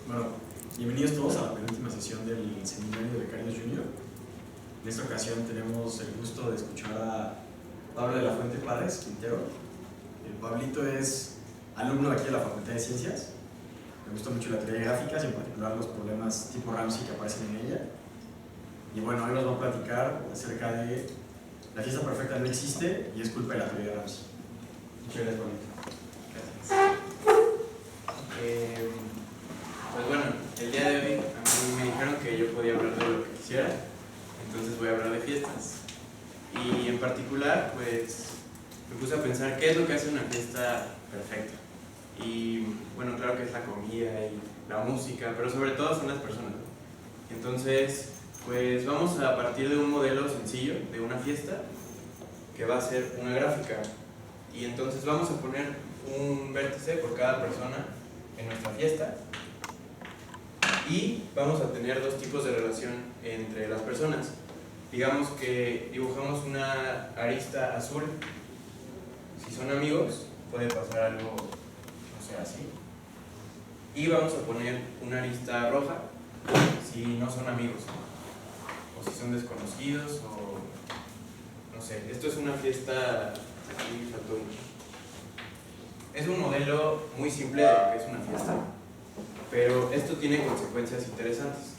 Bueno, bienvenidos todos a la penúltima sesión del Seminario de Becarios Junior. En esta ocasión tenemos el gusto de escuchar a Pablo de la Fuente Páez Quintero. Pablito es alumno aquí de la Facultad de Ciencias. Me gusta mucho la teoría de gráficas y en particular los problemas tipo Ramsey que aparecen en ella. Y bueno, hoy nos va a platicar acerca de la fiesta perfecta no existe y es culpa de la teoría de Ramsey. Muchas gracias, Pablito. Gracias. Pues bueno, el día de hoy a mí me dijeron que yo podía hablar de lo que quisiera, entonces voy a hablar de fiestas. Y en particular, pues me puse a pensar qué es lo que hace una fiesta perfecta. Y bueno, claro que es la comida y la música, pero sobre todo son las personas, ¿no? Entonces, pues vamos a partir de un modelo sencillo de una fiesta que va a ser una gráfica. Y entonces vamos a poner un vértice por cada persona en nuestra fiesta y vamos a tener dos tipos de relación entre las personas. Digamos que dibujamos una arista azul. Si son amigos puede pasar algo, no sé, así. Y vamos a poner una arista roja si no son amigos o si son desconocidos o no sé. Esto es una fiesta, aquí faltó uno. Es un modelo muy simple de lo que es una fiesta, pero esto tiene consecuencias interesantes.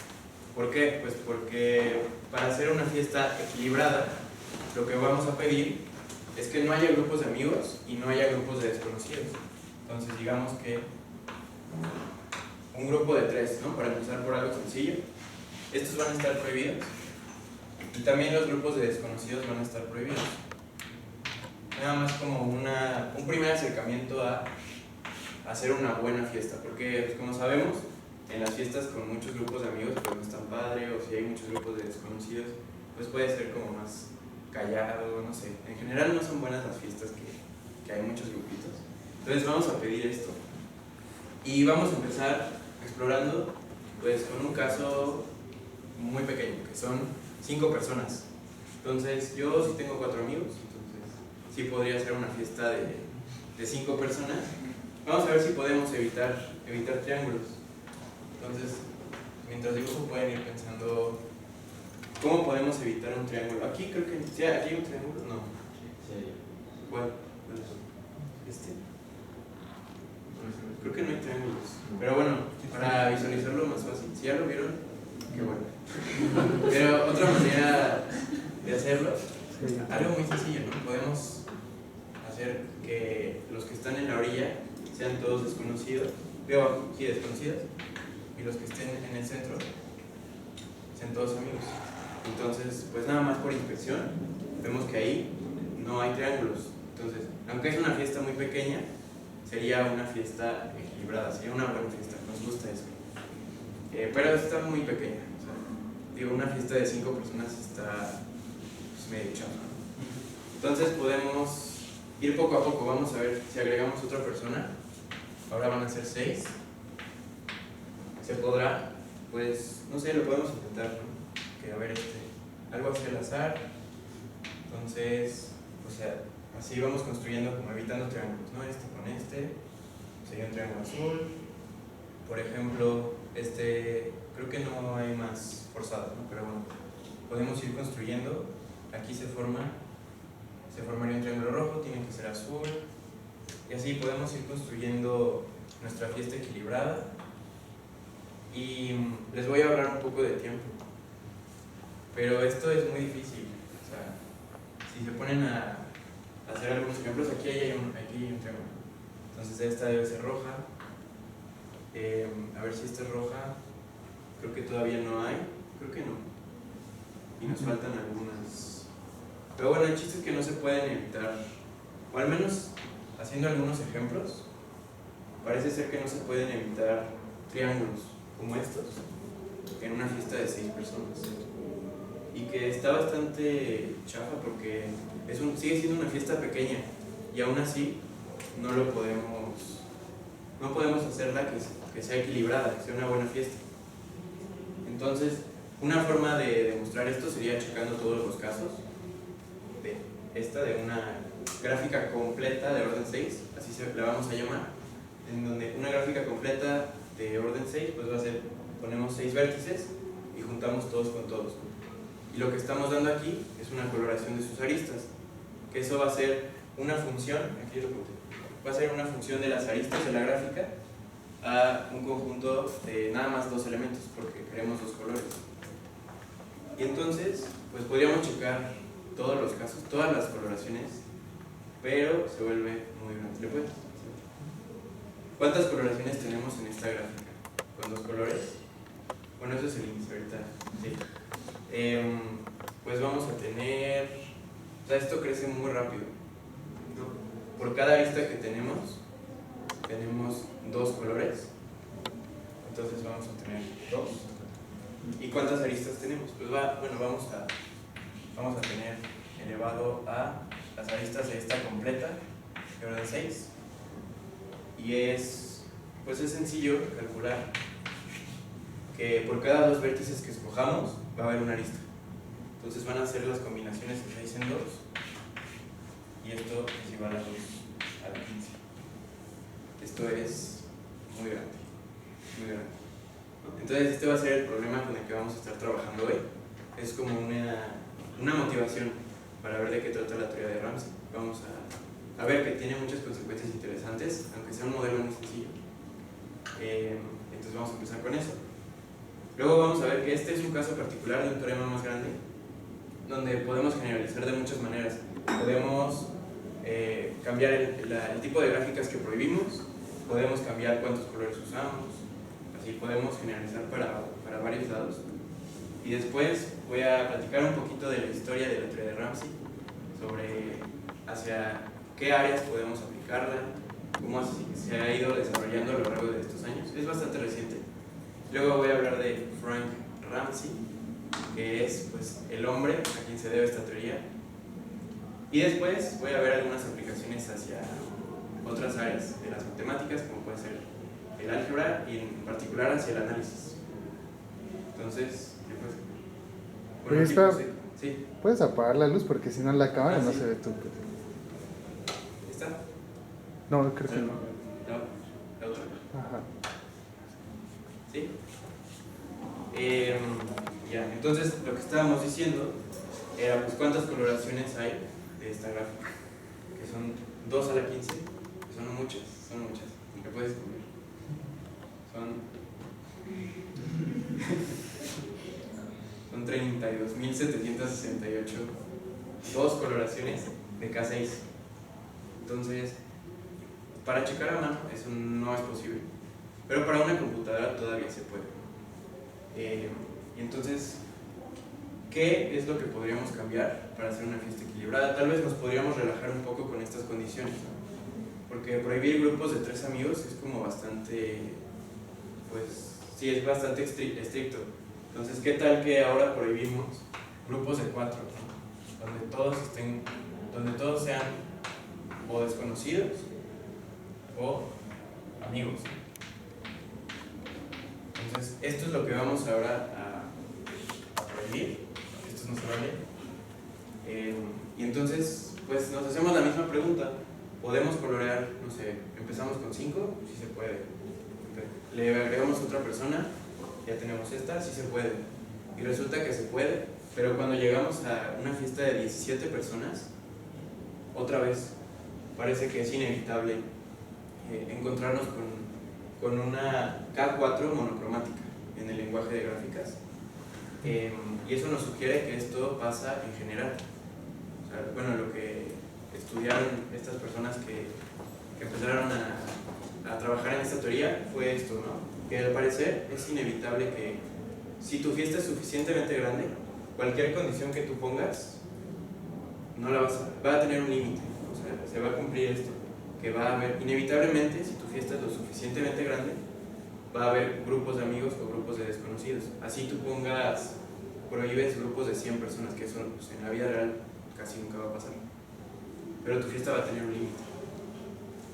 ¿Por qué? Pues porque para hacer una fiesta equilibrada, lo que vamos a pedir es que no haya grupos de amigos y no haya grupos de desconocidos. Entonces digamos que un grupo de 3, ¿no? Para empezar por algo sencillo. Estos van a estar prohibidos y también los grupos de desconocidos van a estar prohibidos. Nada más como un primer acercamiento a hacer una buena fiesta, porque pues como sabemos, en las fiestas con muchos grupos de amigos pues no es tan padre, o si hay muchos grupos de desconocidos, pues puede ser como más callado, no sé. En general no son buenas las fiestas que hay muchos grupitos. Entonces vamos a pedir esto. Y vamos a empezar explorando pues con un caso muy pequeño, que son 5 personas. Entonces yo sí tengo 4 amigos, sí podría ser una fiesta de 5 personas. Vamos a ver si podemos evitar triángulos. Entonces, mientras dibujo pueden ir pensando cómo podemos evitar un triángulo. Aquí creo que sí, aquí hay un triángulo, no. ¿Cuál? ¿Este? Creo que no hay triángulos. Pero bueno, para visualizarlo más fácil. Si ya lo vieron, qué bueno. Pero otra manera de hacerlo, algo muy sencillo, ¿no? Podemos hacer que los que están en la orilla sean todos desconocidos, desconocidos, y los que estén en el centro sean todos amigos. Entonces, pues nada más por inspección, vemos que ahí no hay triángulos. Entonces, aunque es una fiesta muy pequeña, sería una fiesta equilibrada, sería una buena fiesta, nos gusta eso. Pero está muy pequeña, o sea, digo, una fiesta de 5 personas está pues, medio chafa, ¿no? Entonces podemos ir poco a poco. Vamos a ver si agregamos otra persona. Ahora van a ser 6. ¿Se podrá? Pues no sé, lo podemos intentar, ¿no? Que a ver, algo así al azar. Entonces, o sea, así vamos construyendo como evitando triángulos, ¿no? Este con este sería un triángulo azul. Por ejemplo, creo que no hay más forzado, ¿no? Pero bueno, podemos ir construyendo. Aquí se formaría un triángulo rojo, tiene que ser azul, y así podemos ir construyendo nuestra fiesta equilibrada. Y les voy a ahorrar un poco de tiempo, pero esto es muy difícil. O sea, si se ponen a hacer algunos ejemplos, aquí hay un triángulo, entonces esta debe ser roja. A ver si esta es roja, creo que todavía no hay, creo que no, y nos faltan algunas. Pero bueno, el chiste es que no se pueden evitar, o al menos haciendo algunos ejemplos, parece ser que no se pueden evitar triángulos como estos en una fiesta de 6 personas. Y que está bastante chafa porque sigue siendo una fiesta pequeña y aún así no podemos hacerla que sea equilibrada, que sea una buena fiesta. Entonces, una forma de demostrar esto sería checando todos los casos de una gráfica completa de orden 6, así la vamos a llamar. en donde una gráfica completa de orden 6 pues va a ser, ponemos 6 vértices y juntamos todos con todos. Y lo que estamos dando aquí es una coloración de sus aristas, que eso va a ser una función, aquí lo puse, va a ser una función de las aristas de la gráfica a un conjunto de nada más 2 elementos, porque queremos 2 colores. Y entonces, pues podríamos checar todos los casos, todas las coloraciones, pero se vuelve muy grande. ¿Le puedes? ¿Cuántas coloraciones tenemos en esta gráfica? ¿Con 2 colores? Bueno, eso es el índice ahorita. Sí. Pues vamos a tener, o sea, esto crece muy rápido, ¿no? Por cada arista que tenemos 2 colores, entonces vamos a tener 2. ¿Y cuántas aristas tenemos? Pues vamos a tener elevado a las aristas de esta completa, de orden 6, y es sencillo calcular que por cada 2 vértices que escojamos va a haber una arista. Entonces van a ser las combinaciones de 6 en 2, y esto es igual a 2 a la 15. Esto es muy grande, muy grande. Entonces este va a ser el problema con el que vamos a estar trabajando hoy. Es como una motivación para ver de qué trata la teoría de Ramsey. Vamos a ver que tiene muchas consecuencias interesantes, aunque sea un modelo muy sencillo. Entonces vamos a empezar con eso. Luego vamos a ver que este es un caso particular de un teorema más grande, donde podemos generalizar de muchas maneras. Podemos cambiar el tipo de gráficas que prohibimos, podemos cambiar cuántos colores usamos, así podemos generalizar para varios lados. Y después voy a platicar un poquito de la historia de la teoría de Ramsey, sobre hacia qué áreas podemos aplicarla, cómo se ha ido desarrollando a lo largo de estos años. Es bastante reciente. Luego voy a hablar de Frank Ramsey, que es pues, el hombre a quien se debe esta teoría. Y después voy a ver algunas aplicaciones hacia otras áreas de las matemáticas, como puede ser el álgebra y en particular hacia el análisis. Entonces, pues, sí. ¿Puedes apagar la luz? Porque si no la cámara no sí. se ve tú. Pues. ¿Está? No, creo que no. No, la otra. Ajá. ¿Sí? Ya, entonces lo que estábamos diciendo era pues cuántas coloraciones hay de esta gráfica, que son 2 a la 15, que son muchas, ¿qué puedes descubrir? Son 32.768 2 coloraciones de K6. Entonces, para checar a mano eso no es posible, pero para una computadora todavía se puede. Y entonces, ¿qué es lo que podríamos cambiar para hacer una fiesta equilibrada? Tal vez nos podríamos relajar un poco con estas condiciones, ¿no? Porque prohibir grupos de 3 amigos es como bastante, pues sí, es bastante estricto. Entonces, ¿qué tal que ahora prohibimos grupos de 4, ¿no? donde todos sean o desconocidos o amigos? Entonces, esto es lo que vamos ahora a prohibir. Esto no se vale. Y entonces, pues nos hacemos la misma pregunta. ¿Podemos colorear, no sé, empezamos con 5? Sí se puede. Le agregamos otra persona, ya tenemos esta, sí se puede. Y resulta que se puede, pero cuando llegamos a una fiesta de 17 personas, otra vez parece que es inevitable encontrarnos con una K4 monocromática en el lenguaje de gráficas. Y eso nos sugiere que esto pasa en general. O sea, bueno, lo que estudiaron estas personas que empezaron a trabajar en esta teoría fue esto, ¿no? Que al parecer es inevitable que si tu fiesta es suficientemente grande, cualquier condición que tú pongas no la va a tener un límite. O sea, se va a cumplir esto, que va a haber, inevitablemente, si tu fiesta es lo suficientemente grande, va a haber grupos de amigos o grupos de desconocidos. Así tú prohíbes grupos de 100 personas, que eso pues, en la vida real casi nunca va a pasar. Pero tu fiesta va a tener un límite.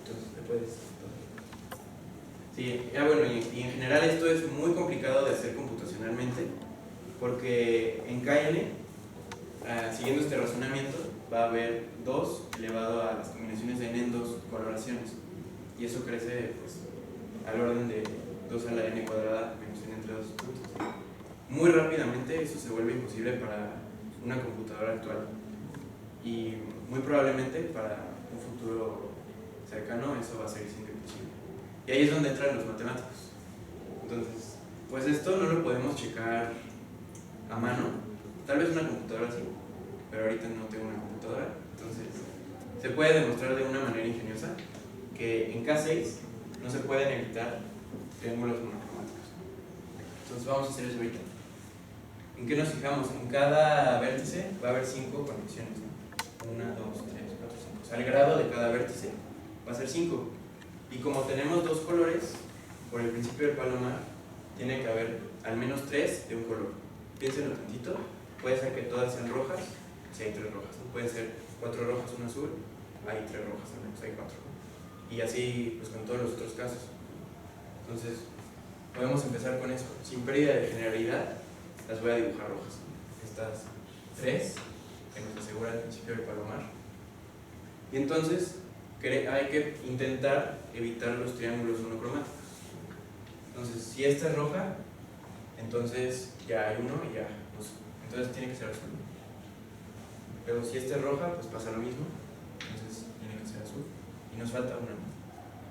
Entonces, te puedes... Sí, bueno, y en general esto es muy complicado de hacer computacionalmente, porque en KN, siguiendo este razonamiento, va a haber 2 elevado a las combinaciones de n en 2 coloraciones. y eso crece pues, al orden de 2 a la n cuadrada menos n entre 2 puntos. Muy rápidamente eso se vuelve imposible para una computadora actual y muy probablemente para un futuro cercano eso va a seguir siendo imposible. Y ahí es donde entran los matemáticos. Entonces, pues esto no lo podemos checar a mano, tal vez una computadora sí, pero ahorita no tengo una computadora, entonces se puede demostrar de una manera ingeniosa que en K6 no se pueden evitar triángulos monocromáticos. Entonces vamos a hacer eso ahorita. ¿En qué nos fijamos? En cada vértice va a haber 5 conexiones, ¿no? 1, 2, 3, 4, 5. O sea, el grado de cada vértice va a ser 5. Y como tenemos 2 colores, por el principio del palomar, tiene que haber al menos 3 de un color. Piénsenlo tantito. Puede ser que todas sean rojas, si hay 3 rojas, ¿no? Pueden ser 4 rojas, 1 azul, hay 3 rojas al menos, hay 4. Y así pues con todos los otros casos. Entonces, podemos empezar con eso. Sin pérdida de generalidad, las voy a dibujar rojas. Estas 3 que nos asegura el principio del palomar. Y entonces, hay que intentar evitar los triángulos monocromáticos. Entonces, si esta es roja, entonces ya hay uno y ya. Entonces tiene que ser azul. Pero si esta es roja, pues pasa lo mismo. Entonces tiene que ser azul. Y nos falta una.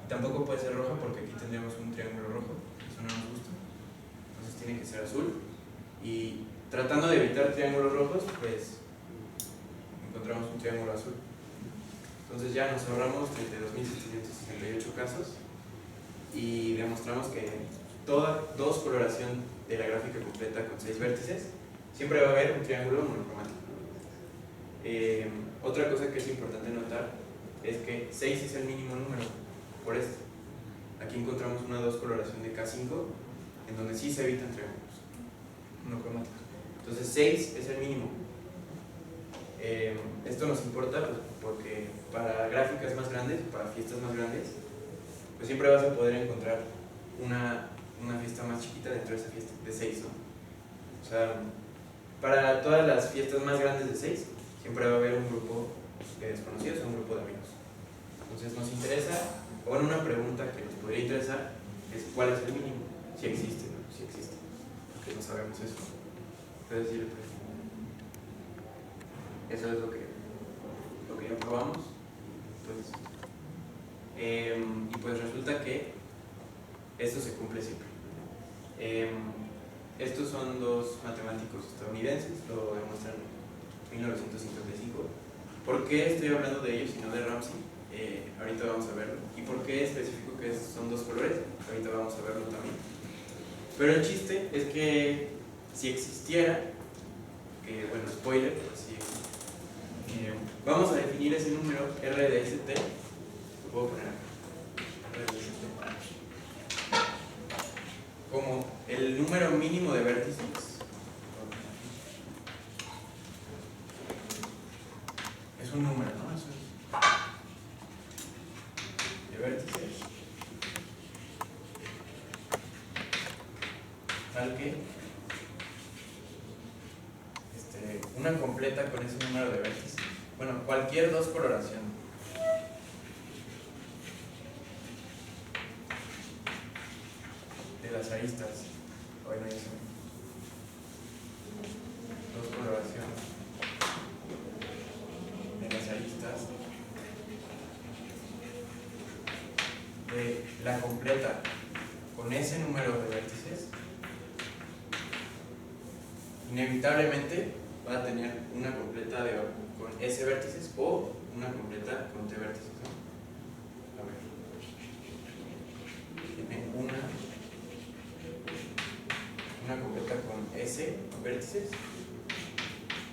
Y tampoco puede ser roja porque aquí tendríamos un triángulo rojo. Eso no nos gusta. Entonces tiene que ser azul. Y tratando de evitar triángulos rojos, pues encontramos un triángulo azul. Entonces ya nos ahorramos 32.768 casos y demostramos que toda coloración de la gráfica completa con 6 vértices siempre va a haber un triángulo monocromático. Otra cosa que es importante notar es que 6 es el mínimo número por esto. Aquí encontramos una coloración de K5 en donde sí se evitan triángulos monocromáticos. Entonces 6 es el mínimo. Esto nos importa pues, porque para gráficas más grandes, para fiestas más grandes, pues siempre vas a poder encontrar una fiesta más chiquita dentro de esa fiesta de 6, ¿no? O sea, para todas las fiestas más grandes de 6, siempre va a haber un grupo de desconocidos o un grupo de amigos. Entonces nos interesa, o bueno, una pregunta que nos podría interesar es ¿cuál es el mínimo? Si existe, ¿no? Si existe, porque no sabemos eso. Es decir, pues, eso es lo que ya probamos. Entonces, y pues resulta que esto se cumple siempre. Estos son 2 matemáticos estadounidenses, lo demuestran en 1955. ¿Por qué estoy hablando de ellos y no de Ramsey? Ahorita vamos a verlo. ¿Y por qué específico que son 2 colores? Ahorita vamos a verlo también. Pero el chiste es que si existiera, que bueno, spoiler, pues sí, vamos a definir ese número R de ST, lo puedo poner acá, R de ST, como el número mínimo de vértices es un número, ¿no? Eso es de vértices tal que una completa con ese número de vértices. Bueno, cualquier coloración de las aristas. Bueno, eso. Coloración de las aristas de la completa con ese número de vértices, inevitablemente va a tener una completa con S vértices o una completa con T vértices, ¿no? A ver. Tiene una completa con S vértices,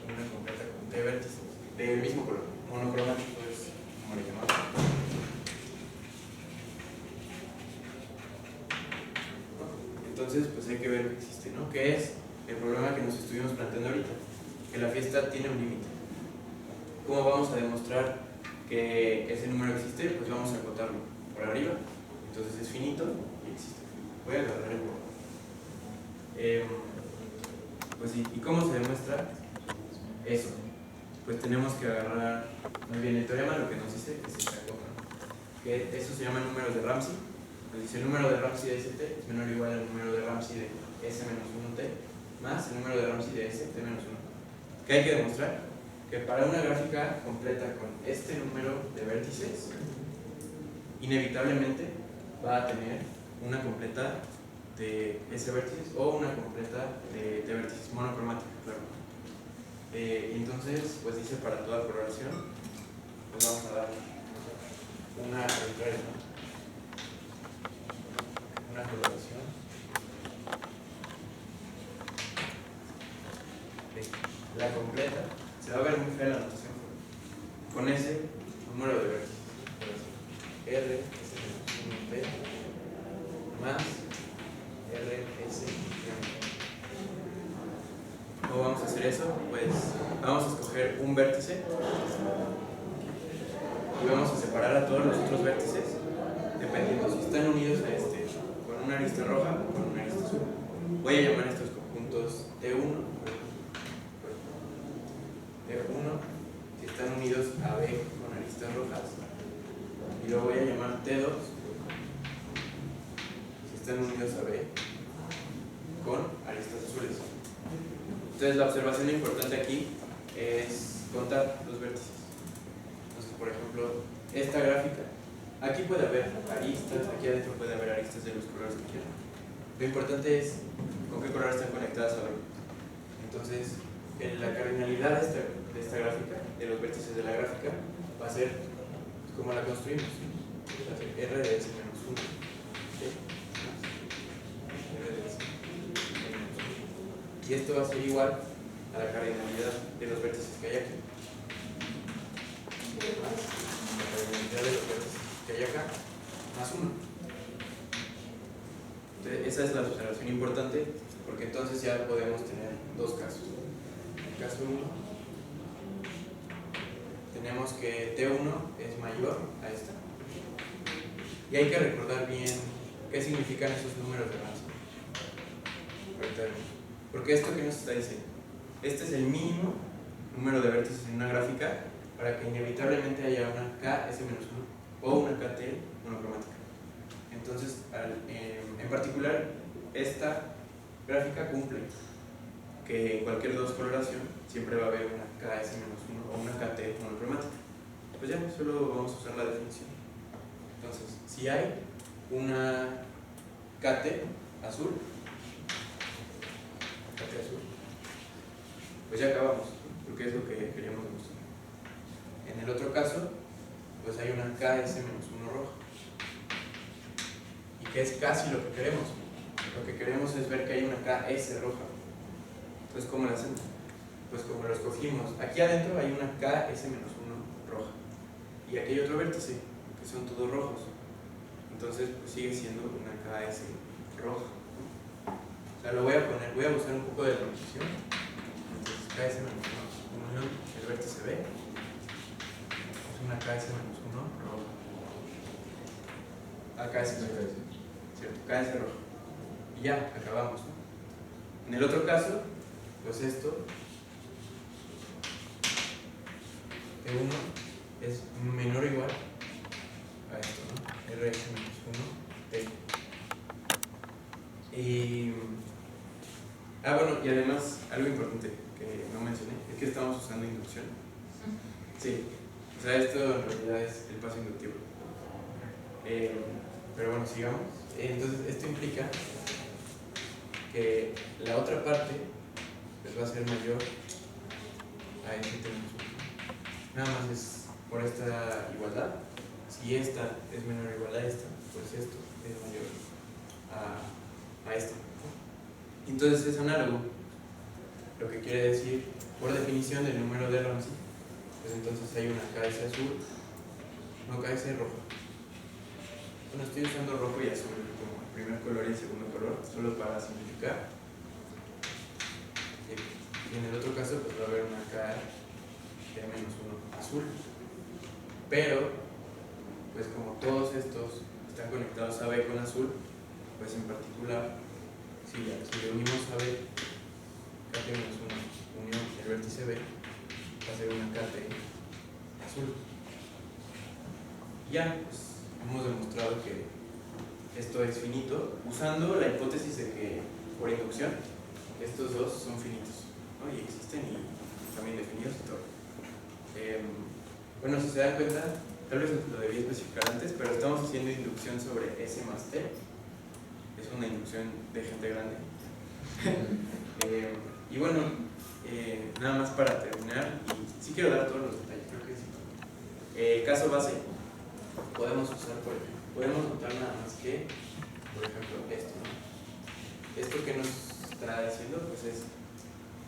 una completa con T vértices, del mismo color, monocromático es como le llamamos. Entonces, pues hay que ver que existe, ¿no? ¿Qué es el problema que nos estuvimos planteando ahorita? Que la fiesta tiene un límite. ¿Cómo vamos a demostrar que ese número existe? Pues vamos a acotarlo por arriba. Entonces es finito y existe. Voy a agarrar el borrador. Pues sí, ¿y cómo se demuestra eso? Pues tenemos que agarrar, muy bien, el teorema lo que nos dice es que se acota. que eso se llama números de Ramsey. Pues dice el número de Ramsey de ST es menor o igual al número de Ramsey de S-1T más el número de Ramsey de ST-1. ¿Qué hay que demostrar? Que para una gráfica completa con este número de vértices, inevitablemente va a tener una completa de S vértices o una completa de T vértices, monocromática, claro. Entonces, pues dice para toda correlación, pues vamos a dar una arbitraria, ¿no? Una correlación de la completa. Se va a ver muy fea la notación con ese número de vértices. R, S-1T más R, S, ¿cómo vamos a hacer eso? Pues vamos a escoger un vértice y vamos a separar a todos los otros vértices dependiendo si están unidos a este con una arista roja o con una arista azul. Voy a llamar estos conjuntos T1, si están unidos a B con aristas rojas, y lo voy a llamar T2 si están unidos a B con aristas azules. Entonces la observación importante aquí es contar los vértices. Entonces, por ejemplo, esta gráfica, aquí puede haber aristas, aquí adentro puede haber aristas de los colores que quieran. Lo importante es con qué color están conectadas a B. Entonces, la cardinalidad de esta gráfica, de los vértices de la gráfica, va a ser como la construimos. Va a ser R de S-1. ¿Sí? R de S-1. Y esto va a ser igual a la cardinalidad de los vértices que hay aquí. Más la cardinalidad de los vértices que hay acá, más 1. Entonces, esa es la observación importante, porque entonces ya podemos tener dos casos. Caso 1, tenemos que T1 es mayor a esta. Y hay que recordar bien qué significan esos números de Ramsey. Ahorita vemos. Porque esto que nos está diciendo, este es el mínimo número de vértices en una gráfica para que inevitablemente haya una KS-1 o una KT monocromática. Entonces, en particular, esta gráfica cumple que en cualquier dos coloración siempre va a haber una KS-1 o una KT monocromática. Pues ya, solo vamos a usar la definición. Entonces, si hay una KT azul, pues ya acabamos, porque es lo que queríamos demostrar. En el otro caso, pues hay una KS-1 roja. Y que es casi lo que queremos. Lo que queremos es ver que hay una KS roja. Entonces, ¿cómo lo hacemos? Pues como lo escogimos, aquí adentro hay una KS-1 roja. Y aquí hay otro vértice, que son todos rojos. Entonces, pues sigue siendo una KS roja. O sea, lo voy a poner, voy a usar un poco de la notación. Entonces, KS-1 unión, el vértice B. Es una KS-1 roja. KS, ¿cierto? KS roja. Y ya, acabamos, ¿no? En el otro caso, pues esto, T1 es menor o igual a esto, ¿no? RS-1T. Y bueno, y además, algo importante que no mencioné, es que estamos usando inducción. Sí, o sea, esto en realidad es el paso inductivo. Pero bueno, sigamos. Entonces, esto implica que la otra parte pues va a ser mayor a este tenemos. Nada más es por esta igualdad. Si esta es menor o igual a esta, pues esto es mayor a esta. Entonces es análogo, lo que quiere decir, por definición del número de Ramsey, pues entonces hay una KS azul, no KS roja. Bueno, estoy usando rojo y azul como el primer color y el segundo color, solo para simplificar. Y en el otro caso, pues va a haber una KT-1 azul. Pero, pues como todos estos están conectados a B con azul, pues en particular, si le unimos a B, KT-1 unión el vértice B, va a ser una KT azul. Y ya, pues hemos demostrado que esto es finito usando la hipótesis de que por inducción estos dos son finitos, ¿no? Y existen y también definidos y todo. Bueno, si se dan cuenta, tal vez lo debí especificar antes, pero estamos haciendo inducción sobre S más T. Es una inducción de gente grande. Y bueno, nada más para terminar, y sí quiero dar todos los detalles, creo que sí. Caso base, podemos notar nada más que, por ejemplo, esto, ¿no? Esto que nos está diciendo, pues es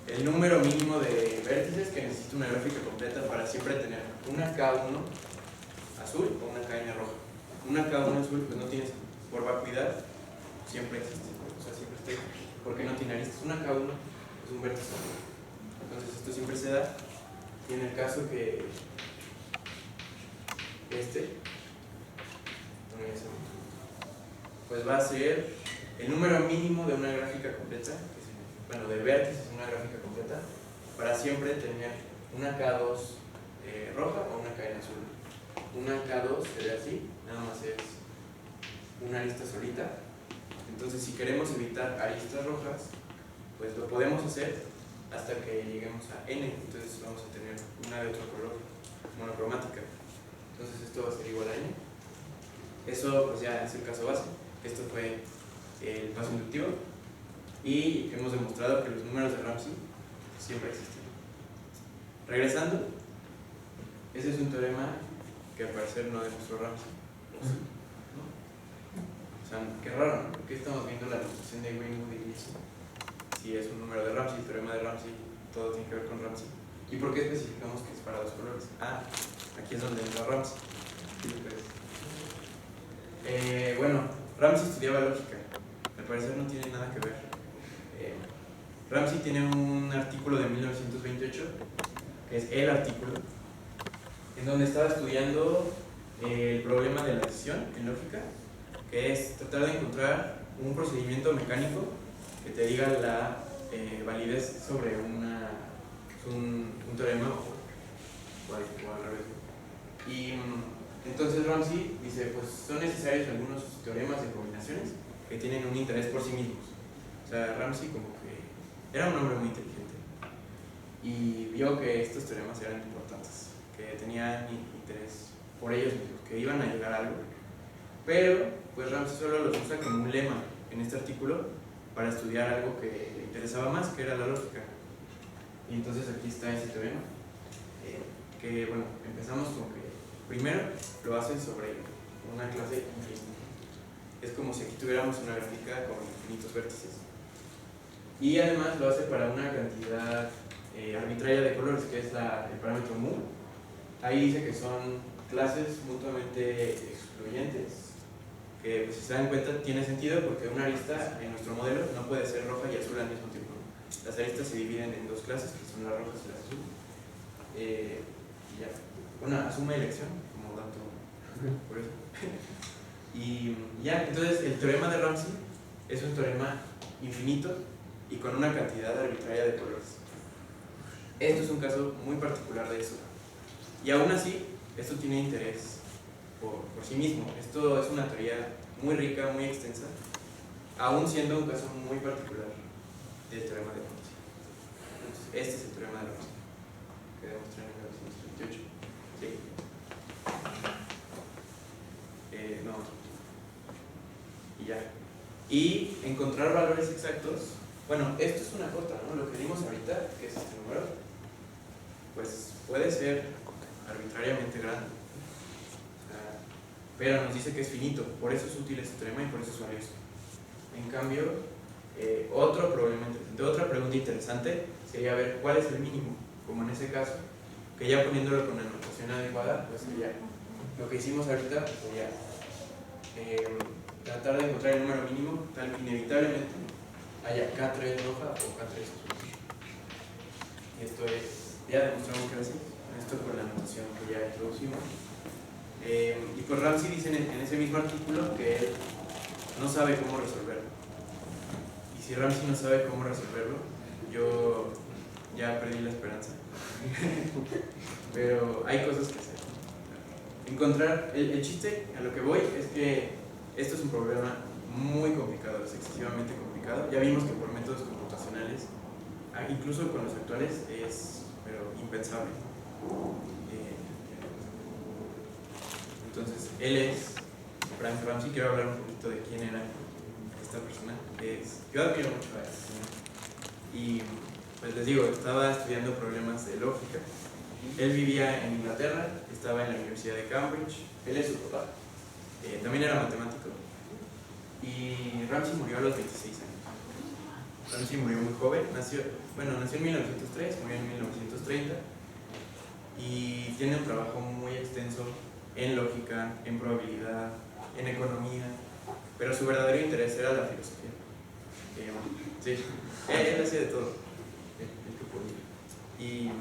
el número mínimo de vértices que necesita una gráfica completa para siempre tener una K1 azul o una KN roja. Una K1 azul pues no tienes, por vacuidad, siempre existe, o sea, siempre está, porque no tiene aristas. Una K1 es un vértice, entonces esto siempre se da. Y en el caso que pues va a ser el número mínimo de una gráfica completa, bueno, de vértices en una gráfica completa, para siempre tener una K2 roja o una KN azul. Una K2 sería así, nada más es una arista solita. Entonces, si queremos evitar aristas rojas, pues lo podemos hacer hasta que lleguemos a N. Entonces vamos a tener una de otro color, monocromática. Entonces esto va a ser igual a N. Eso pues ya es el caso base. Esto fue el paso inductivo. Y hemos demostrado que los números de Ramsey siempre existen. Regresando, ese es un teorema que al parecer no demostró Ramsey. ¿No? O sea, qué raro, ¿no? ¿Por qué estamos viendo la demostración de Greenwood y Gleason? Si es un número de Ramsey, el teorema de Ramsey, todo tiene que ver con Ramsey. ¿Y por qué especificamos que es para dos colores? Ah, aquí es donde entra Ramsey. Bueno, Ramsey estudiaba lógica. Al parecer no tiene nada que ver. Ramsey tiene un artículo de 1928, que es el artículo, en donde estaba estudiando el problema de la decisión en lógica, que es tratar de encontrar un procedimiento mecánico que te diga la validez sobre un teorema o al revés. Y entonces Ramsey dice, pues son necesarios algunos teoremas de combinaciones que tienen un interés por sí mismos. O sea, Ramsey como que era un hombre muy inteligente y vio que estos teoremas eran importantes, que tenían interés por ellos mismos, que iban a llegar a algo. Pero pues Ramsey solo los usa como un lema en este artículo para estudiar algo que le interesaba más, que era la lógica. Y entonces aquí está ese teorema, que bueno, empezamos con que primero lo hace sobre una clase infinita. Es como si aquí tuviéramos una gráfica con infinitos vértices. Y además lo hace para una cantidad arbitraria de colores, que es el parámetro mu. Ahí dice que son clases mutuamente excluyentes, que pues, si se dan cuenta tiene sentido porque una arista en nuestro modelo no puede ser roja y azul al mismo tiempo. Las aristas se dividen en dos clases, que son las rojas y las azules. Ya. Una asume elección como dato, por eso. Y ya, entonces el teorema de Ramsey es un teorema infinito y con una cantidad arbitraria de colores. Esto es un caso muy particular de eso. Y aún así, esto tiene interés por sí mismo. Esto es una teoría muy rica, muy extensa, aún siendo un caso muy particular del teorema de Ramsey. Entonces, este es el teorema de Ramsey, que demostré en 1928. ¿Sí? No. Y ya. Y encontrar valores exactos. Bueno, esto es una cota, ¿no? Lo que vimos ahorita, que es este número, pues puede ser arbitrariamente grande. Pero nos dice que es finito, por eso es útil este teorema y por eso es valioso. En cambio, otra pregunta interesante sería ver cuál es el mínimo, como en ese caso, que ya poniéndolo con la notación adecuada, pues sería lo que hicimos ahorita, sería tratar de encontrar el número mínimo tal que inevitablemente haya K3 roja o K3 azul. Y esto es, ya demostramos que era así, esto con la notación que ya introducimos. Y pues Ramsey dice en ese mismo artículo que él no sabe cómo resolverlo. Y si Ramsey no sabe cómo resolverlo, yo ya perdí la esperanza. Pero hay cosas que hacer. encontrar, el chiste a lo que voy es que esto es un problema muy complicado, es excesivamente complicado. Ya vimos que por métodos computacionales, incluso con los actuales, es pero impensable. Entonces, él es Frank Ramsey. Quiero hablar un poquito de quién era esta persona. Yo admiro mucho a este señor. Y pues les digo, estaba estudiando problemas de lógica. Él vivía en Inglaterra, estaba en la Universidad de Cambridge. Él es su papá. También era matemático. Y Ramsey murió a los 26 años. Ramsey murió muy joven. Nació en 1903, murió en 1930. Y tiene un trabajo muy extenso en lógica, en probabilidad, en economía, pero su verdadero interés era la filosofía. Sí, él hacía de todo, el que podía. Y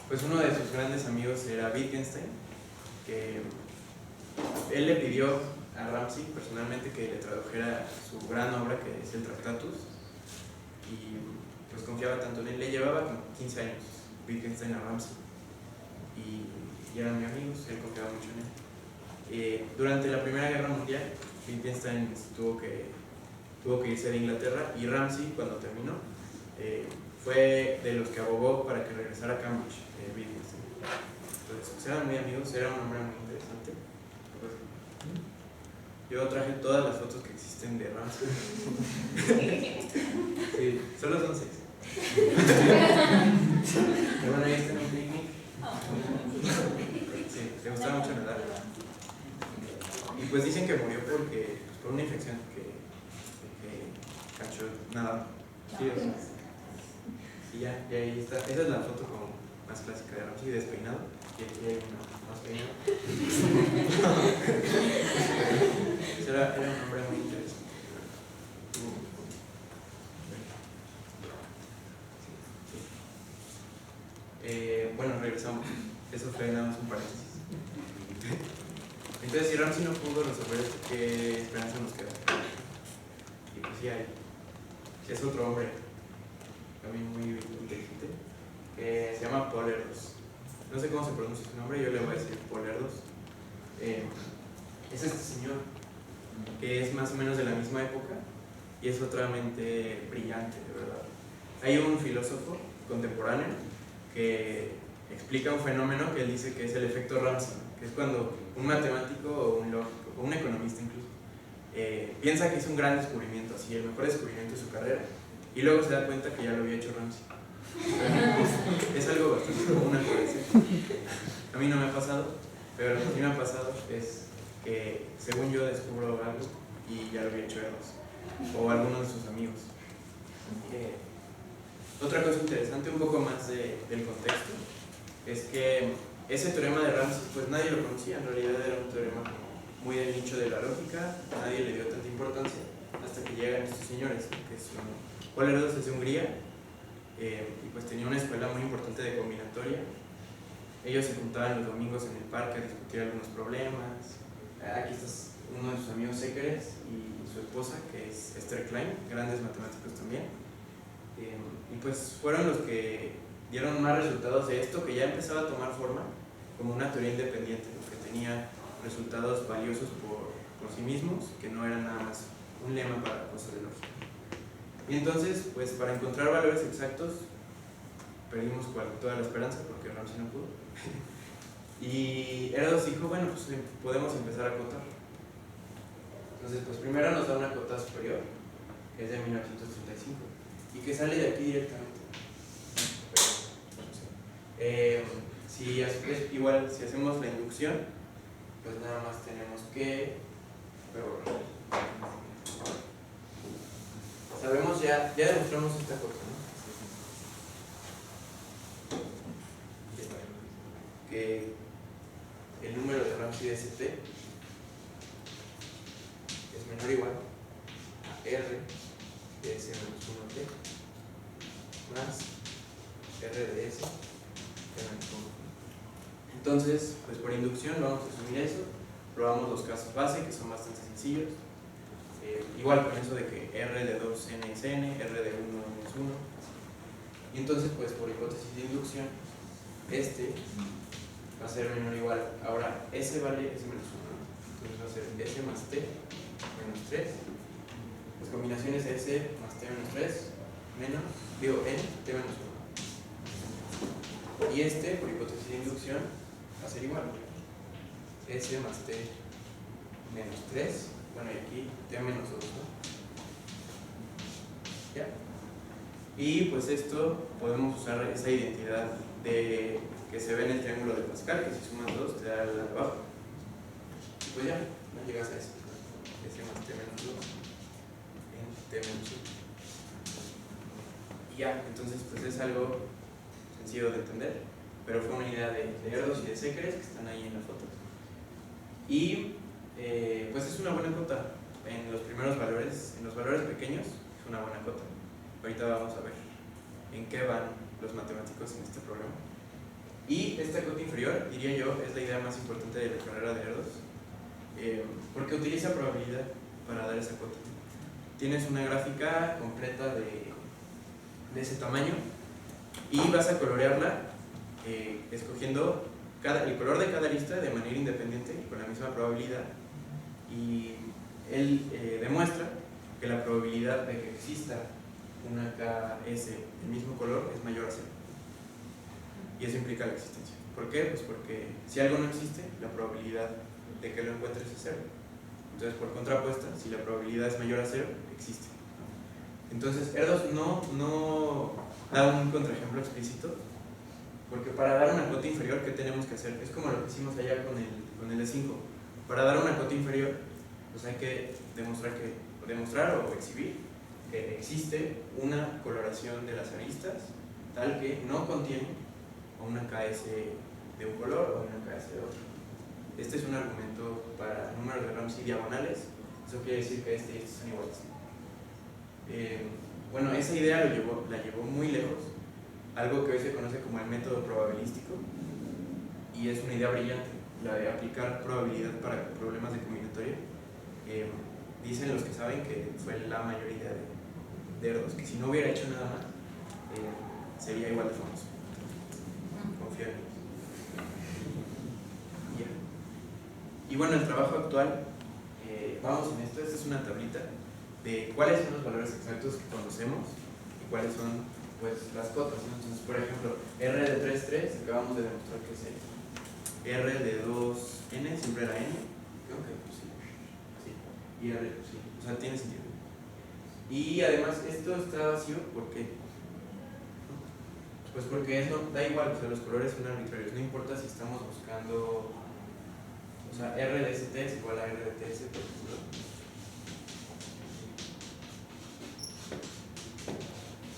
pues uno de sus grandes amigos era Wittgenstein, que él le pidió a Ramsey personalmente que le tradujera su gran obra, que es el Tractatus, y pues confiaba tanto en él. Le llevaba como 15 años Wittgenstein a Ramsey, y eran muy amigos, él confiaba mucho en él. Durante la Primera Guerra Mundial, Wittgenstein tuvo que irse de Inglaterra, y Ramsey, cuando terminó, fue de los que abogó para que regresara a Cambridge, Wittgenstein. Entonces, pues eran muy amigos, era un hombre muy interesante. Pues, yo traje todas las fotos que existen de Ramsey. Sí, solo son 6. Pero bueno, ahí está en un picnic. Sí, le gustaba mucho nadar. Y pues dicen que murió por una infección que cachó nadando. Sí, y ya, y ahí está. Esa es la foto como más clásica de Ramsey, despeinado. Y aquí hay una más peinado. Era un hombre muy interesante. Bueno, regresamos. Eso fue nada más un paréntesis. Entonces, si Ramsey no pudo resolver esto, ¿qué esperanza nos queda? Y pues sí hay. Es otro hombre, también muy inteligente, que se llama Paul Erdos. No sé cómo se pronuncia su nombre, yo le voy a decir Paul Erdos. Es este señor, que es más o menos de la misma época, y es otramente brillante, de verdad. Hay un filósofo contemporáneo que explica un fenómeno que él dice que es el efecto Ramsey, que es cuando un matemático o un lógico, o un economista incluso, piensa que hizo un gran descubrimiento, así el mejor descubrimiento de su carrera, y luego se da cuenta que ya lo había hecho Ramsey. Es algo bastante común al parecer. A mí no me ha pasado, pero lo que sí me ha pasado es que según yo descubro algo y ya lo había hecho Erdos o algunos de sus amigos. Otra cosa interesante, un poco más del contexto, es que ese teorema de Ramsey, pues nadie lo conocía. En realidad era un teorema muy del nicho de la lógica, nadie le dio tanta importancia hasta que llegan estos señores, que son Paul Erdos, es de Hungría, y pues tenía una escuela muy importante de combinatoria. Ellos se juntaban los domingos en el parque a discutir algunos problemas. Aquí está uno de sus amigos Sekeres y su esposa, que es Esther Klein, grandes matemáticos también. Y pues fueron los que dieron más resultados de esto, que ya empezaba a tomar forma como una teoría independiente, que tenía resultados valiosos por sí mismos, que no eran nada más un lema para cosas de lógica. Y entonces, pues para encontrar valores exactos, perdimos toda la esperanza porque Ramsey no pudo. Y Erdos dijo, bueno, pues podemos empezar a acotar. Entonces, pues primero nos da una cota superior, que es de 1935, y que sale de aquí directamente. Igual, si hacemos la inducción, pues nada más tenemos que... Sabemos ya demostramos esta cosa, ¿no? Que el número de Ramsey de ST es menor o igual a R de S menos 1T más R de S menos 1. Entonces, pues por inducción vamos a asumir eso, probamos los casos base, que son bastante sencillos. Igual con eso de que R de 2n es n, R de 1 es 1. Y entonces, pues por hipótesis de inducción, este va a ser menor o igual. Ahora, S vale S menos 1, ¿no? Entonces va a ser S más T menos 3. Las combinaciones S más T menos 3 menos, digo, N, T menos 1. Y este, por hipótesis de inducción, va a ser igual. S más T menos 3. Bueno, y aquí T menos 2, ¿no? ¿Ya? Y pues esto podemos usar esa identidad de que se ve en el triángulo de Pascal, que si sumas 2 te da la de abajo. Y pues ya, no llegas a eso. S más T menos 2 en T menos 1. Y ya, entonces pues es algo sencillo de entender, pero fue una idea de Erdos y de Sekres que están ahí en la foto. Y pues es una buena cota. En los primeros valores, en los valores pequeños, es una buena cota. Ahorita vamos a ver en qué van los matemáticos en este programa. Y esta cota inferior, diría yo, es la idea más importante de la carrera de Erdos, porque utiliza probabilidad para dar esa cota. Tienes una gráfica completa de ese tamaño y vas a colorearla escogiendo el color de cada lista de manera independiente con la misma probabilidad, y él demuestra que la probabilidad de que exista una KS del mismo color es mayor a 0, y eso implica la existencia. ¿Por qué? Pues porque si algo no existe, la probabilidad de que lo encuentres es 0. Entonces, por contrapuesta, si la probabilidad es mayor a 0, existe. Entonces, Erdos no da un contraejemplo explícito, porque para dar una cota inferior, ¿qué tenemos que hacer? Es como lo que hicimos allá con el E5. Para dar una cota inferior, pues hay que demostrar o exhibir que existe una coloración de las aristas tal que no contiene una KS de un color o una KS de otro. Este es un argumento para números de Ramsey diagonales. Eso quiere decir que este y este son iguales. Bueno, esa idea la llevó muy lejos, algo que hoy se conoce como el método probabilístico, y es una idea brillante, la de aplicar probabilidad para problemas de combinatoria. Dicen los que saben que fue la mayor idea de Erdos, que si no hubiera hecho nada más, sería igual de famoso. Confío en ellos. Yeah. Y bueno, el trabajo actual, vamos en esto. Esta es una tablita de cuáles son los valores exactos que conocemos y cuáles son, pues, las cotas, ¿no? Entonces, por ejemplo, R de 3,3 acabamos de demostrar que es R de 2n siempre era n. Ok, pues sí. Así. Y R, sí. O sea, tiene sentido. Y además, esto está vacío, ¿por qué? Pues porque da igual, o sea, los colores son arbitrarios. No importa si estamos buscando, o sea, R de ST es igual a R de TS, por ejemplo.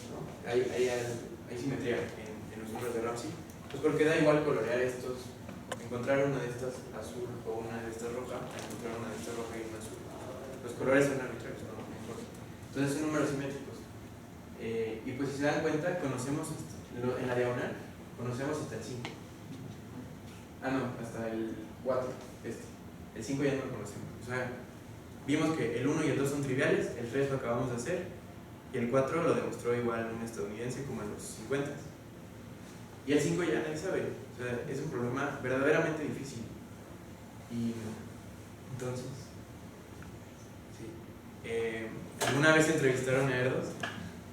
¿No? Hay simetría en los números de Ramsey. Pues porque da igual colorear estos, encontrar una de estas azul o una de estas roja, encontrar una de estas roja y una azul. Los colores son arbitrarios, no importa. Entonces son números simétricos. Y pues si se dan cuenta, conocemos en la diagonal, conocemos hasta el 5. Ah, no, hasta el 4. El 5 ya no lo conocemos. O sea, vimos que el 1 y el 2 son triviales, el 3 lo acabamos de hacer, y el 4 lo demostró igual un estadounidense como en los 50. Y el 5 ya nadie sabe. O sea, es un problema verdaderamente difícil. Y entonces, sí. Alguna vez entrevistaron a Erdos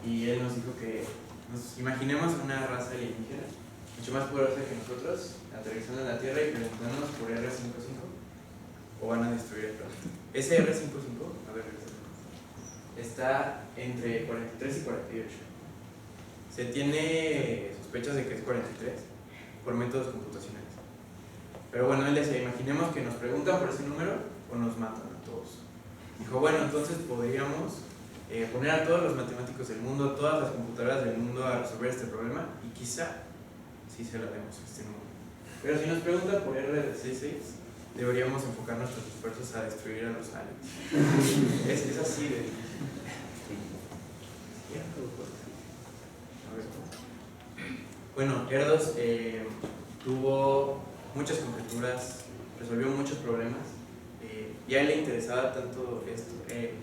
y él nos dijo que nos imaginemos una raza alienígena mucho más poderosa que nosotros, aterrizando en la Tierra y preguntándonos por R55, o van a destruir el planeta. Ese R55, a ver, está entre 43 y 48. Se tiene sospechas de que es 43 por métodos computacionales. Pero bueno, él decía, imaginemos que nos preguntan por ese número o nos matan a todos. Dijo, bueno, entonces podríamos poner a todos los matemáticos del mundo, todas las computadoras del mundo a resolver este problema, y quizá sí se lo demos a este número. Pero si nos pregunta por R de 66, deberíamos enfocar nuestros esfuerzos a destruir a los aliens. Es así de... Bueno, Erdos tuvo muchas conjeturas, resolvió muchos problemas, y a él le interesaba tanto esto que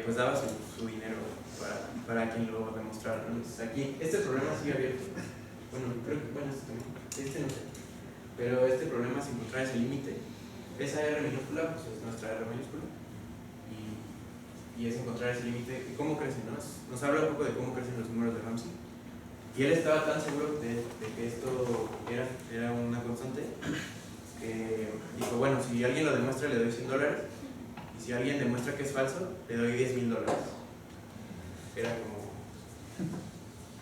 pues daba su dinero para quien lo demostrara. Entonces aquí, este problema sigue abierto. Bueno, creo que, bueno, este también. Este no sé. pero este problema es encontrar ese límite. Esa R minúscula pues es nuestra R mayúscula y es encontrar ese límite y cómo crecen, ¿no? Nos habla un poco de cómo crecen los números de Ramsey. Y él estaba tan seguro de que esto era una constante que dijo, bueno, si alguien lo demuestra le doy $100 y si alguien demuestra que es falso le doy $10,000. Era como...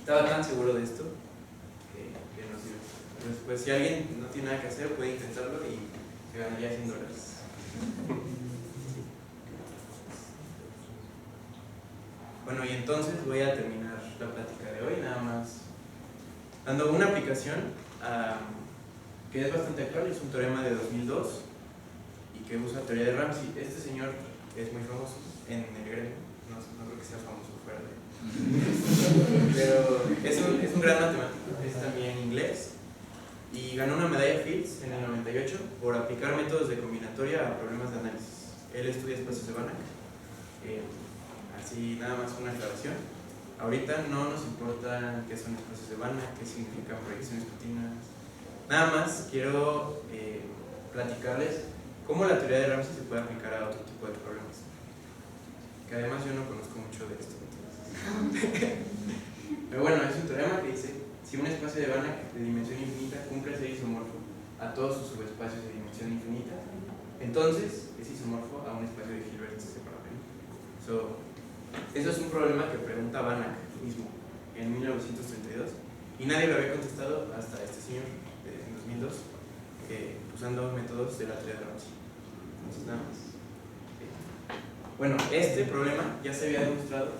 Estaba tan seguro de esto que nos dio. Entonces, pues si alguien no tiene nada que hacer puede intentarlo y se ganaría $100. Bueno, y entonces voy a terminar la plática de hoy, nada más dando una aplicación que es bastante actual, es un teorema de 2002 y que usa teoría de Ramsey. Este señor es muy famoso en el gremio, no creo que sea famoso fuera de pero es un gran matemático, es también inglés y ganó una medalla Fields en el 98 por aplicar métodos de combinatoria a problemas de análisis. Él estudia espacios de Banach. Así nada más una aclaración. Ahorita no nos importa qué son espacios de Banach, qué significan proyecciones continuas. Nada más quiero platicarles cómo la teoría de Ramsey se puede aplicar a otro tipo de problemas. Que además yo no conozco mucho de esto. Pero bueno, es un teorema que dice: si un espacio de Banach de dimensión infinita cumple ser isomorfo a todos sus subespacios de dimensión infinita, entonces es isomorfo a un espacio de Hilbert separable. Eso es un problema que pregunta Banach mismo en 1932 y nadie lo había contestado hasta este señor en 2002 usando métodos de la teoría de Ramsey. Entonces nada más. Bueno, este problema ya se había demostrado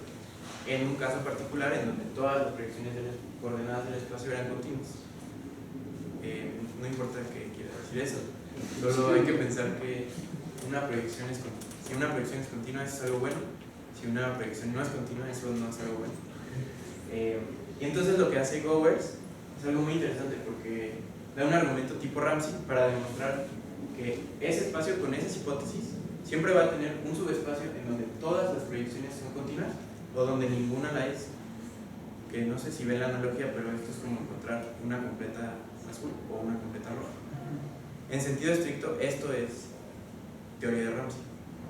en un caso particular en donde todas las proyecciones de las coordenadas del espacio eran continuas. No importa qué quiera decir eso, solo hay que pensar que una proyección es continua. Si una proyección es continua, eso es algo bueno. Si una proyección no es continua, eso no es algo bueno. Y entonces lo que hace Gowers es algo muy interesante porque da un argumento tipo Ramsey para demostrar que ese espacio con esas hipótesis siempre va a tener un subespacio en donde todas las proyecciones son continuas o donde ninguna la es. Que no sé si ven la analogía, pero esto es como encontrar una completa azul o una completa roja. En sentido estricto, esto es teoría de Ramsey,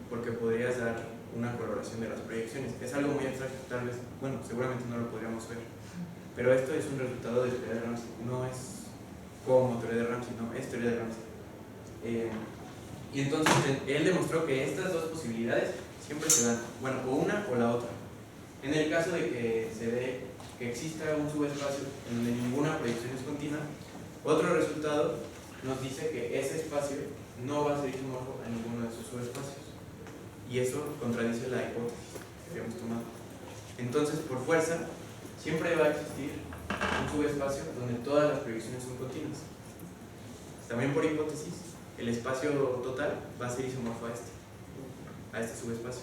porque podrías dar una correlación de las proyecciones. Es algo muy abstracto, tal vez, bueno, seguramente no lo podríamos ver, pero esto es un resultado de teoría de Ramsey, no es como teoría de Ramsey, no, es teoría de Ramsey. Y entonces él demostró que estas dos posibilidades siempre se dan, bueno, o una o la otra. En el caso de que se dé que exista un subespacio en donde ninguna proyección es continua, otro resultado nos dice que ese espacio no va a ser isomorfo a ninguno de sus subespacios. Y eso contradice la hipótesis que habíamos tomado. Entonces, por fuerza, siempre va a existir un subespacio donde todas las proyecciones son continuas. También por hipótesis, el espacio total va a ser isomorfo a este subespacio.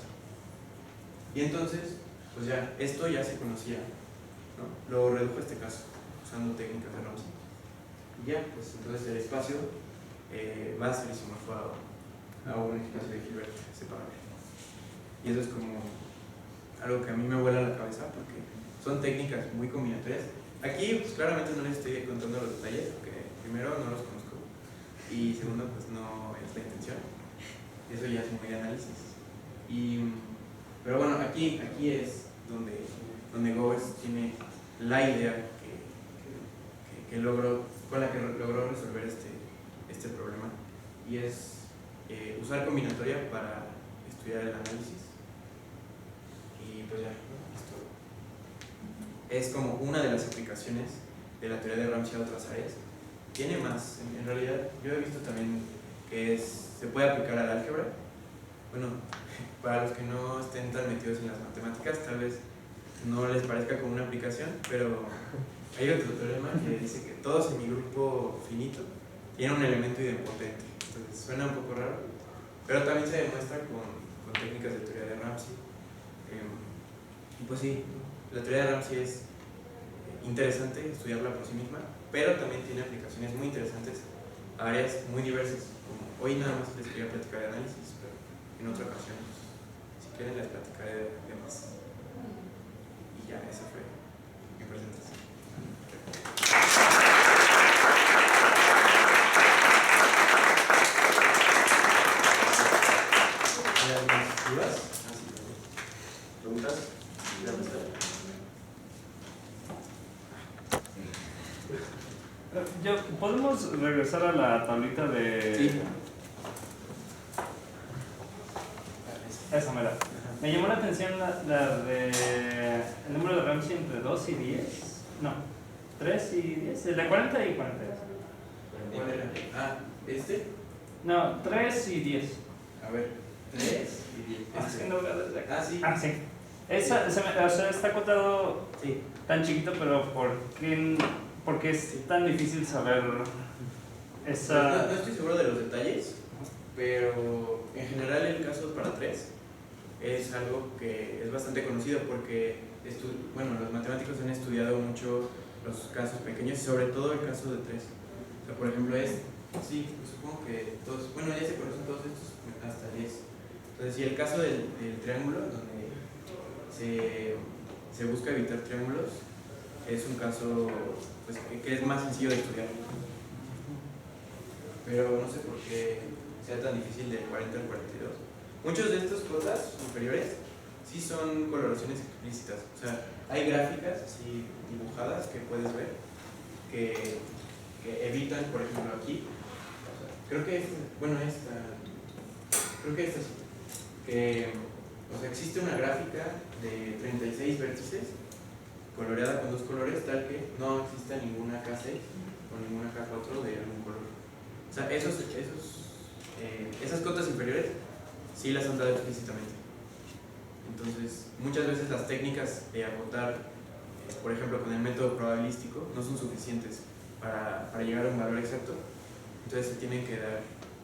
Y entonces, pues ya, esto ya se conocía, ¿no? Lo redujo a este caso, usando técnicas de Ramsey. Y ya, pues entonces el espacio va a ser isomorfo a un espacio de Hilbert separable. Y eso es como algo que a mí me vuela la cabeza porque son técnicas muy combinatorias. Aquí pues claramente no les estoy contando los detalles porque primero no los conozco y segundo pues no es la intención. Eso ya es muy de análisis. Pero bueno, aquí es donde Gowers tiene la idea que logró, con la que logró resolver este problema, y es usar combinatoria para estudiar el análisis. Y pues ya, esto es como una de las aplicaciones de la teoría de Ramsey a otras áreas. Tiene más, en realidad yo he visto también que se puede aplicar al álgebra. Bueno, para los que no estén tan metidos en las matemáticas, tal vez no les parezca como una aplicación, pero hay otro teorema que dice que todo semigrupo finito tiene un elemento idempotente. Entonces suena un poco raro, pero también se demuestra con técnicas de teoría de Ramsey. Y pues sí, la teoría de Ramsey es interesante estudiarla por sí misma, pero también tiene aplicaciones muy interesantes a áreas muy diversas. Como hoy nada más les quería platicar de análisis, pero en otra ocasión, si quieren, les platicaré de más. Y ya, esa fue mi presentación. ¿Podemos regresar a la tablita de...? Sí. Esa mera. Me llamó la atención la de... el número de Ramsey entre 2 y 10. No, 3 y 10. El de 40 y 42. ¿Cuál era? Ah, ¿este? No, 3 y 10. A ver, 3 y 10. Ah, sí, no veo desde acá. Ah, sí. Ah, sí. Esa, o sea, está acotado Sí. tan chiquito, pero ¿por qué es tan difícil saber esa...? No estoy seguro de los detalles, pero en general el caso para 3 es algo que es bastante conocido porque los matemáticos han estudiado mucho los casos pequeños y sobre todo el caso de 3. O sea, por ejemplo, sí, pues supongo que todos, bueno, ya se conocen todos estos hasta 10. Entonces, si el caso del triángulo, donde se busca evitar triángulos, es un caso pues, que es más sencillo de estudiar. Pero no sé por qué sea tan difícil del 40 al 42. Muchas de estas cosas inferiores sí son coloraciones explícitas. O sea, hay gráficas así dibujadas que puedes ver que evitan, por ejemplo, aquí. Creo que esta sí. O sea, existe una gráfica de 36 vértices coloreada con 2 colores, tal que no exista ninguna K6 o ninguna K4 de algún color. O sea, esas cotas inferiores sí las han dado explícitamente. Entonces, muchas veces las técnicas de acotar, por ejemplo, con el método probabilístico, no son suficientes para llegar a un valor exacto. Entonces, se tienen que dar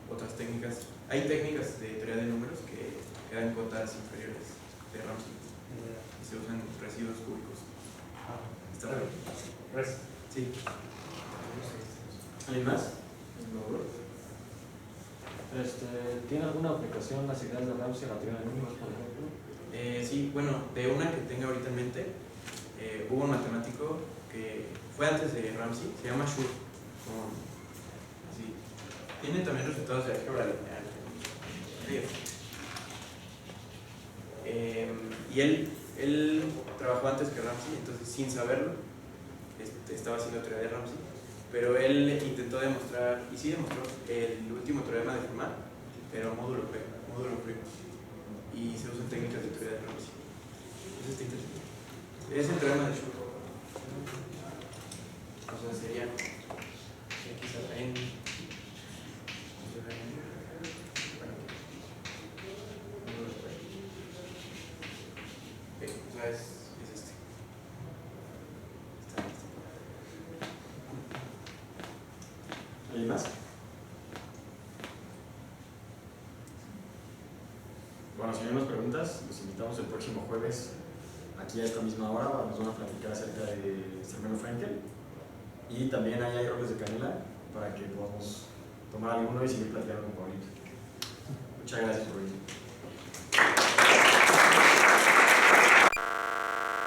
otras técnicas. Hay técnicas de teoría de números que dan cotas inferiores de Ramsey y se usan residuos cúbicos. ¿Está bien? Gracias. Sí. ¿Alguien más? ¿Tiene alguna aplicación las ideas de Ramsey a la teoría de números, por ejemplo? Sí, bueno, de una que tenga ahorita en mente, hubo un matemático que fue antes de Ramsey, se llama Schur. Sí. Tiene también resultados de álgebra lineal. Y él trabajó antes que Ramsey, entonces sin saberlo, estaba haciendo teoría de Ramsey, pero él intentó demostrar, y sí demostró, el último teorema de Fermat, pero módulo frío, y se usan técnicas de teoría de Ramsey. Eso está interesante. Es el teorema de Schur. O sea, sería quizás en... O sea, es este. ¿Alguien más? Bueno, si no hay más preguntas, los invitamos el próximo jueves aquí a esta misma hora. Nos van a platicar acerca de Zermelo Fraenkel y también hay roles de canela para que podamos tomar alguno y seguir platicando con Paulito. Muchas gracias por venir.